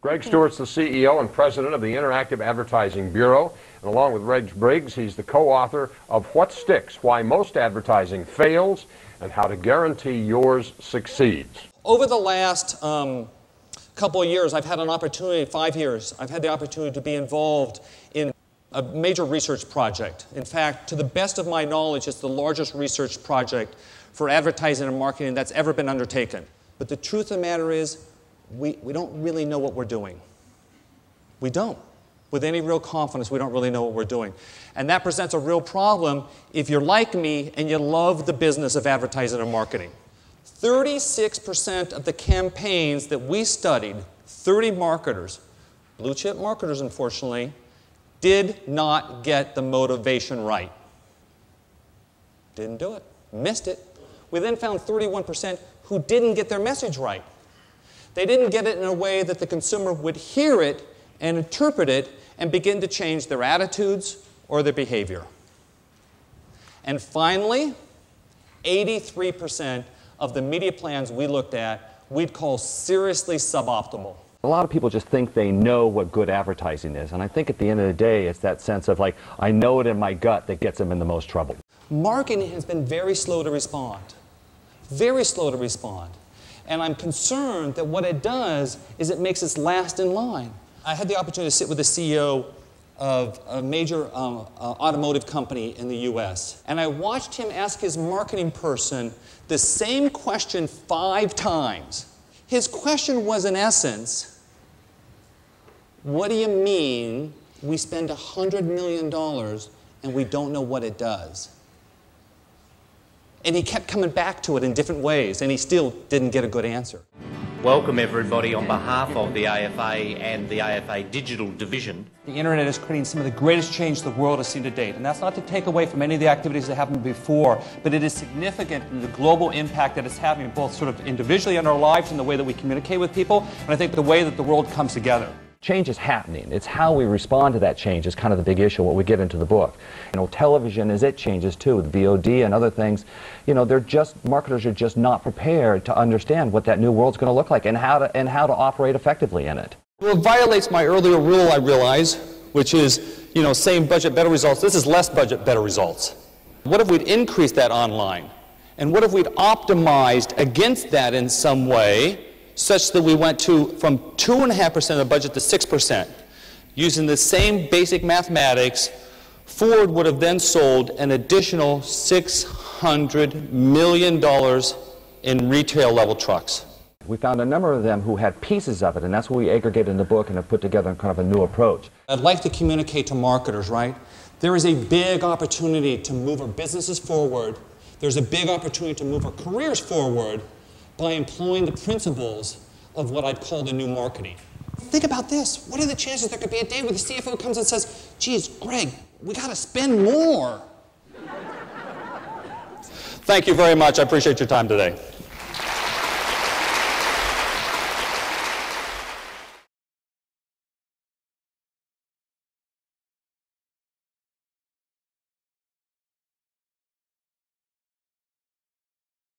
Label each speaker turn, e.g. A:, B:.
A: Greg Stuart's the CEO and president of the Interactive Advertising Bureau, and along with Reg Briggs, he's the co-author of What Sticks, Why Most Advertising Fails, and How to Guarantee Yours Succeeds.
B: Over the last couple of years, I've had an opportunity, 5 years, I've had the opportunity to be involved in a major research project. In fact, to the best of my knowledge, it's the largest research project for advertising and marketing that's ever been undertaken. But the truth of the matter is, we don't really know what we're doing. We don't. With any real confidence, we don't really know what we're doing. And that presents a real problem if you're like me and you love the business of advertising and marketing. 36% of the campaigns that we studied, 30 marketers, blue chip marketers unfortunately, did not get the motivation right. Didn't do it. Missed it. We then found 31% who didn't get their message right. They didn't get it in a way that the consumer would hear it and interpret it and begin to change their attitudes or their behavior. And finally, 83% of the media plans we looked at we'd call seriously suboptimal.
C: A lot of people just think they know what good advertising is, and I think at the end of the day it's that sense of like, I know it in my gut that gets them in the most trouble.
B: Marketing has been very slow to respond. Very slow to respond. And I'm concerned that what it does is it makes us last in line. I had the opportunity to sit with the CEO of a major automotive company in the US. And I watched him ask his marketing person the same question 5 times. His question was, in essence, what do you mean we spend $100 million and we don't know what it does? And he kept coming back to it in different ways, and he still didn't get a good answer.
D: Welcome everybody on behalf of the AFA and the AFA Digital Division.
E: The internet is creating some of the greatest change the world has seen to date, and that's not to take away from any of the activities that happened before, but it is significant in the global impact that it's having both sort of individually in our lives and the way that we communicate with people, and I think the way that the world comes together.
C: Change is happening. It's how we respond to that change is kind of the big issue, what we get into the book. You know, television, as it changes too, the VOD and other things, you know, marketers are just not prepared to understand what that new world's going to look like and how to operate effectively in it.
E: Well, it violates my earlier rule, I realize, which is, you know, same budget, better results. This is less budget, better results. What if we'd increased that online? And what if we'd optimized against that in some way, such that we went from 2.5% of the budget to 6%. Using the same basic mathematics, Ford would have then sold an additional $600 million in retail level trucks.
C: We found a number of them who had pieces of it, and that's what we aggregated in the book and have put together kind of a new approach.
B: I'd like to communicate to marketers, right? There is a big opportunity to move our businesses forward. There's a big opportunity to move our careers forward by employing the principles of what I'd call the new marketing. Think about this. What are the chances there could be a day where the CFO comes and says, geez, Greg, we got to spend more?
E: Thank you very much. I appreciate your time today.